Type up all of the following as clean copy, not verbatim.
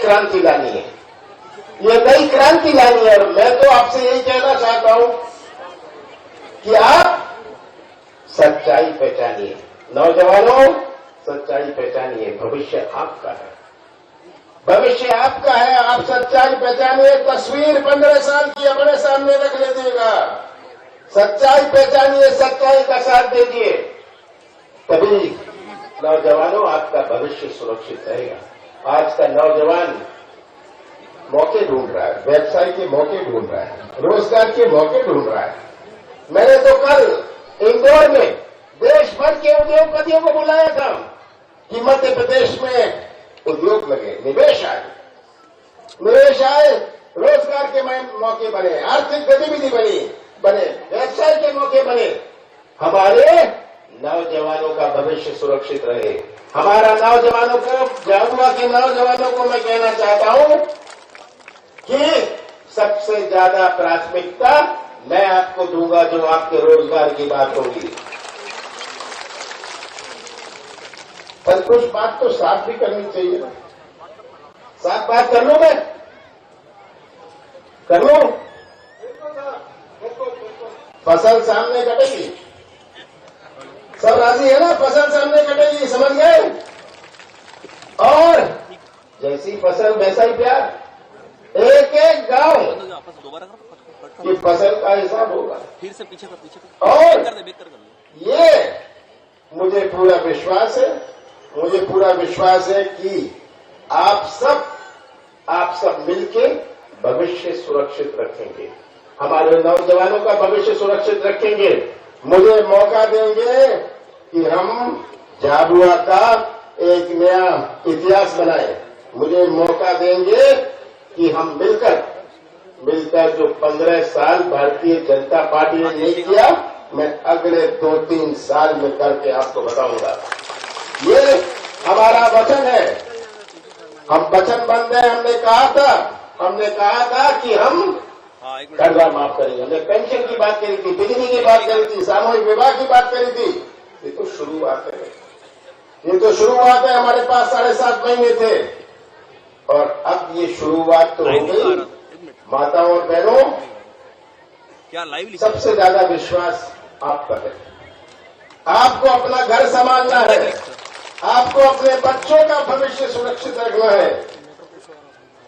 क्रांति लानी है, ये नई क्रांति लानी है। और मैं तो आपसे यही कहना चाहता हूं कि आप सच्चाई पहचानिए, नौजवानों सच्चाई पहचानिए, भविष्य आपका है, भविष्य आपका है। आप सच्चाई पहचानिए, तस्वीर 15 साल की अपने सामने रख लीजिएगा, सच्चाई पहचानिए, सच्चाई का साथ दीजिए, तभी नौजवानों आपका भविष्य सुरक्षित रहेगा। आज का नौजवान मौके ढूंढ रहा है, व्यवसाय के मौके ढूंढ रहा है, रोजगार के मौके ढूंढ रहा है। मैंने तो कल इंदौर में देश भर के उद्योगपतियों को बुलाया था कि मध्य प्रदेश में उद्योग लगे, निवेश आए, रोजगार के मौके बने, आर्थिक गतिविधि बने, व्यवसाय के मौके बने, हमारे नौजवानों का भविष्य सुरक्षित रहे। हमारा नौजवानों को, झाबुआ के नौजवानों को मैं कहना चाहता हूं कि सबसे ज्यादा प्राथमिकता मैं आपको दूंगा जो आपके रोजगार की बात होगी। पर कुछ बात तो साफ भी करनी चाहिए ना, साफ बात कर लूं मैं, कर लूं? फसल सामने कटेगी, सब राजी है ना, फसल सामने कटेगी, समझ गए? और जैसी फसल वैसा ही प्यार, एक एक गांव की फसल का हिसाब होगा। फिर से पीछे और ये मुझे पूरा विश्वास है कि आप सब मिलके भविष्य सुरक्षित रखेंगे, हमारे नौजवानों का भविष्य सुरक्षित रखेंगे। मुझे मौका देंगे कि हम झाबुआ का एक नया इतिहास बनाए, मुझे मौका देंगे कि हम मिलकर जो 15 साल भारतीय जनता पार्टी ने नहीं किया, मैं अगले 2-3 साल में करके आपको बताऊंगा। ये हमारा वचन है, हम वचनबद्ध हैं। हमने कहा था कि हम कर्जा माफ करेंगे, हमने पेंशन की बात करी थी, बिजली की बात करी थी, सामूहिक विवाह की बात करी थी। ये तो शुरुआत है, हमारे पास 7.5 महीने थे और अब ये शुरुआत तो हो गई। माताओं और बहनों, सबसे ज्यादा विश्वास आप पर है। आपको अपना घर संभालना है, आपको अपने बच्चों का भविष्य सुरक्षित रखना है।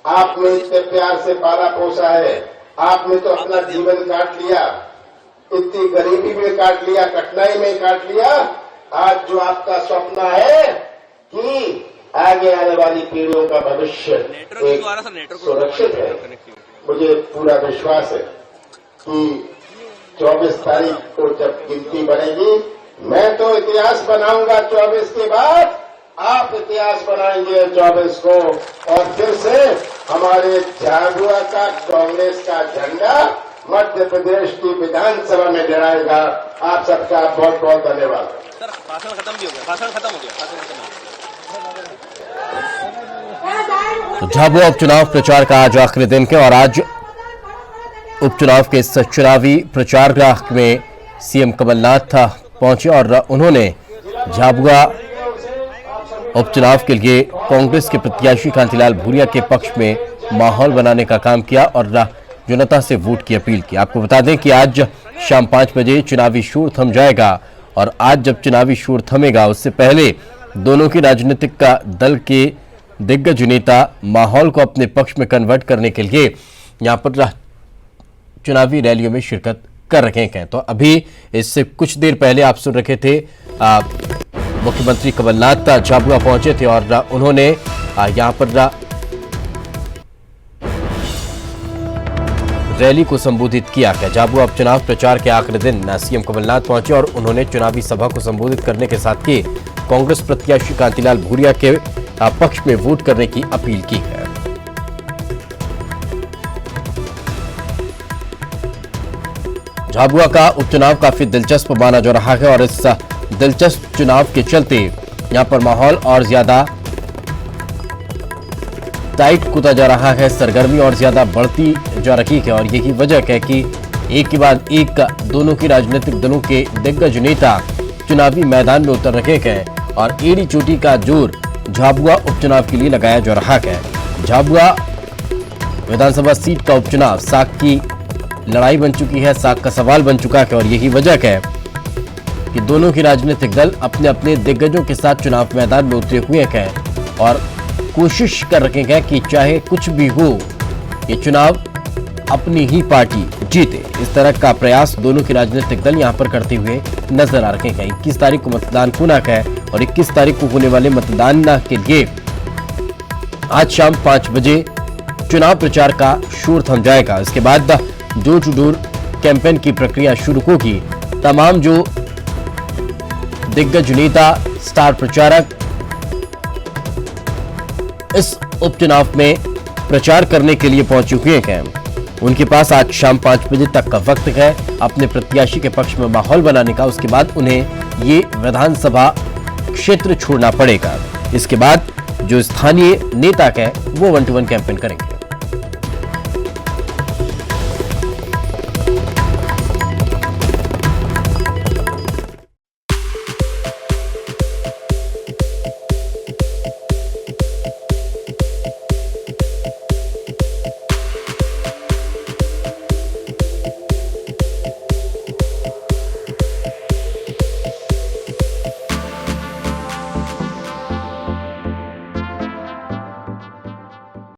आपने इतने प्यार से पाला पोसा है, आपने तो अपना जीवन काट लिया, इतनी गरीबी में काट लिया, कठिनाई में काट लिया। आज जो आपका स्वप्न है कि आगे आने वाली पीढ़ियों का भविष्य सुरक्षित है, मुझे पूरा विश्वास है कि 24 तारीख को जब गिनती बनेगी, मैं तो इतिहास बनाऊंगा 24 के बाद, आप इतिहास बनाएंगे 24 को, और फिर से हमारे झाबुआ का कांग्रेस का झंडा मध्य प्रदेश की विधानसभा में लहराएगा। आप सबका बहुत बहुत धन्यवाद। सर, भाषण खत्म हो गया। तो झाबुआ उपचुनाव प्रचार का आज आखिरी दिन के, और आज उपचुनाव के इस चुनावी प्रचार में सीएम कमलनाथ पहुंचे और उन्होंने झाबुआ उपचुनाव के लिए कांग्रेस के प्रत्याशी कांतिलाल भूरिया के पक्ष में माहौल बनाने का काम किया और जनता से वोट की अपील की। आपको बता दें कि आज शाम 5 बजे चुनावी शोर थम जाएगा, और आज जब चुनावी शोर थमेगा उससे पहले दोनों की राजनीतिक दल के दिग्गज नेता माहौल को अपने पक्ष में कन्वर्ट करने के लिए यहां पर चुनावी रैलियों में शिरकत कर रहे हैं। तो अभी इससे कुछ देर पहले आप सुन रखे थे मुख्यमंत्री कमलनाथ झाबुआ पहुंचे थे और उन्होंने यहां पर रैली को संबोधित किया। झाबुआ उपचुनाव प्रचार के आखिरी दिन सीएम कमलनाथ पहुंचे और उन्होंने चुनावी सभा को संबोधित करने के साथ ही कांग्रेस प्रत्याशी कांतिलाल भूरिया के पक्ष में वोट करने की अपील की है। झाबुआ का उपचुनाव काफी दिलचस्प माना जा रहा है और इस दिलचस्प चुनाव के चलते यहां पर माहौल और ज्यादा टाइट होता जा रहा है, सरगर्मी और ज्यादा बढ़ती जा रही है और यही वजह है कि एक के बाद एक दोनों की राजनीतिक दलों के दिग्गज नेता चुनावी मैदान में उतर रहे हैं और एड़ी चोटी का जोर झाबुआ उपचुनाव के लिए लगाया जा रहा है। झाबुआ विधानसभा सीट का उपचुनाव साख की लड़ाई बन चुकी है, साख का सवाल बन चुका है और यही वजह है कि दोनों के राजनीतिक दल अपने अपने दिग्गजों के साथ चुनाव मैदान में उतरे हुए हैं और कोशिश कर रहे हैं कि चाहे कुछ भी हो ये चुनाव अपनी ही पार्टी जीते। इस तरह का प्रयास दोनों के राजनीतिक दल यहां पर करते हुए नजर आ रहे हैं। 21 तारीख को मतदान होना है और 21 तारीख को होने वाले मतदान के लिए आज शाम 5 बजे चुनाव प्रचार का शोर थम जाएगा। इसके बाद डोर टू डोर कैंपेन की प्रक्रिया शुरू होगी। तमाम जो दिग्गज नेता, स्टार प्रचारक इस उपचुनाव में प्रचार करने के लिए पहुंचे हुए हैं। उनके पास आज शाम 5 बजे तक का वक्त है अपने प्रत्याशी के पक्ष में माहौल बनाने का। उसके बाद उन्हें ये विधानसभा क्षेत्र छोड़ना पड़ेगा। इसके बाद जो स्थानीय नेता है वो 1-to-1 कैंपेन करेंगे।